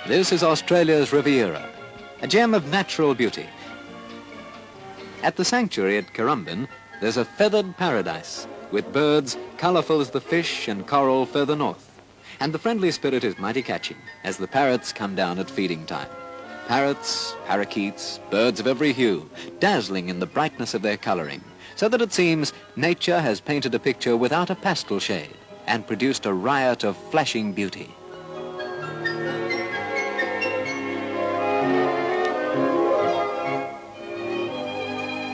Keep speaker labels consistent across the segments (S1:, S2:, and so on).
S1: This is Australia's Riviera, a gem of natural beauty. At the sanctuary at Currumbin, there's a feathered paradise with birds colourful as the fish and coral further north. And the friendly spirit is mighty catching as the parrots come down at feeding time. Parrots, parakeets, birds of every hue, dazzling in the brightness of their colouring, so that it seems nature has painted a picture without a pastel shade and produced a riot of flashing beauty.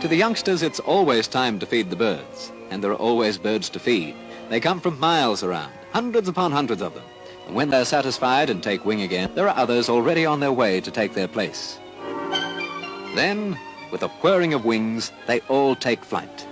S1: To the youngsters, it's always time to feed the birds, and there are always birds to feed. They come from miles around, hundreds upon hundreds of them. And when they're satisfied and take wing again, there are others already on their way to take their place. Then, with a whirring of wings, they all take flight.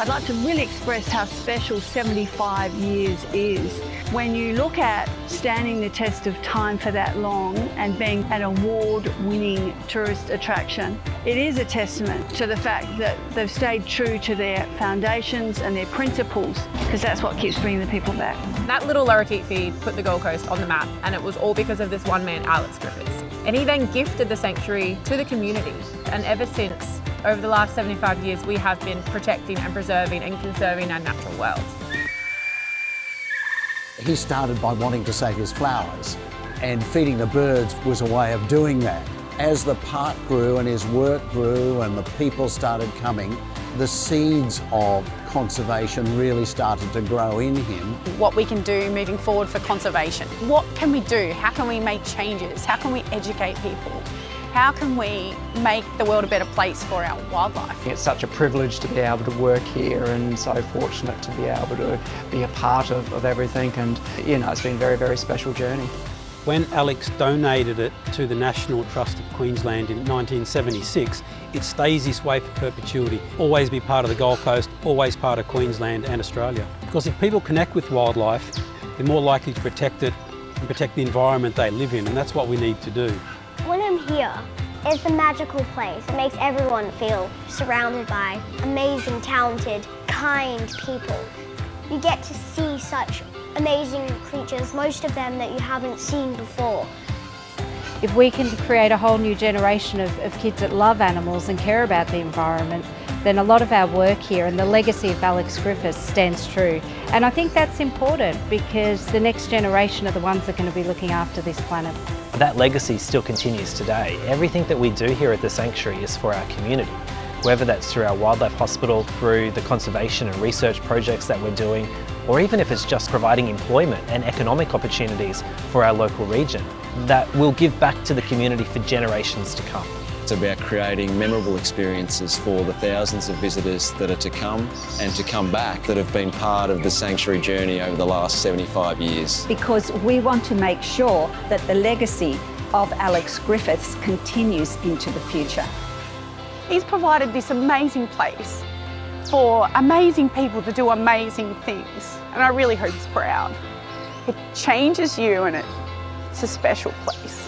S2: I'd like to really express how special 75 years is. When you look at standing the test of time for that long and being an award-winning tourist attraction, it is a testament to the fact that they've stayed true to their foundations and their principles, because that's what keeps bringing the people back.
S3: That little lorikeet feed put the Gold Coast on the map, and it was all because of this one man, Alex Griffiths. And he then gifted the sanctuary to the community, and ever since, over the last 75 years, we have been protecting and preserving and conserving our natural world.
S4: He started by wanting to save his flowers, and feeding the birds was a way of doing that. As the park grew and his work grew and the people started coming, the seeds of conservation really started to grow in him.
S5: What we can do moving forward for conservation. What can we do? How can we make changes? How can we educate people? How can we make the world a better place for our wildlife?
S6: It's such a privilege to be able to work here, and so fortunate to be able to be a part of everything, and it's been a very, very special journey.
S7: When Alex donated it to the National Trust of Queensland in 1976, it stays this way for perpetuity. Always be part of the Gold Coast, always part of Queensland and Australia. Because if people connect with wildlife, they're more likely to protect it and protect the environment they live in, and that's what we need to do.
S8: When I'm here, it's a magical place. It makes everyone feel surrounded by amazing, talented, kind people. You get to see such amazing creatures, most of them that you haven't seen before.
S9: If we can create a whole new generation of kids that love animals and care about the environment, then a lot of our work here and the legacy of Alex Griffiths stands true. And I think that's important because the next generation are the ones that are going to be looking after this planet.
S10: That legacy still continues today. Everything that we do here at the sanctuary is for our community. Whether that's through our wildlife hospital, through the conservation and research projects that we're doing, or even if it's just providing employment and economic opportunities for our local region, that will give back to the community for generations to come.
S11: It's about creating memorable experiences for the thousands of visitors that are to come and to come back that have been part of the sanctuary journey over the last 75 years.
S12: Because we want to make sure that the legacy of Alex Griffiths continues into the future.
S5: He's provided this amazing place for amazing people to do amazing things, and I really hope he's proud. It changes you, and it's a special place.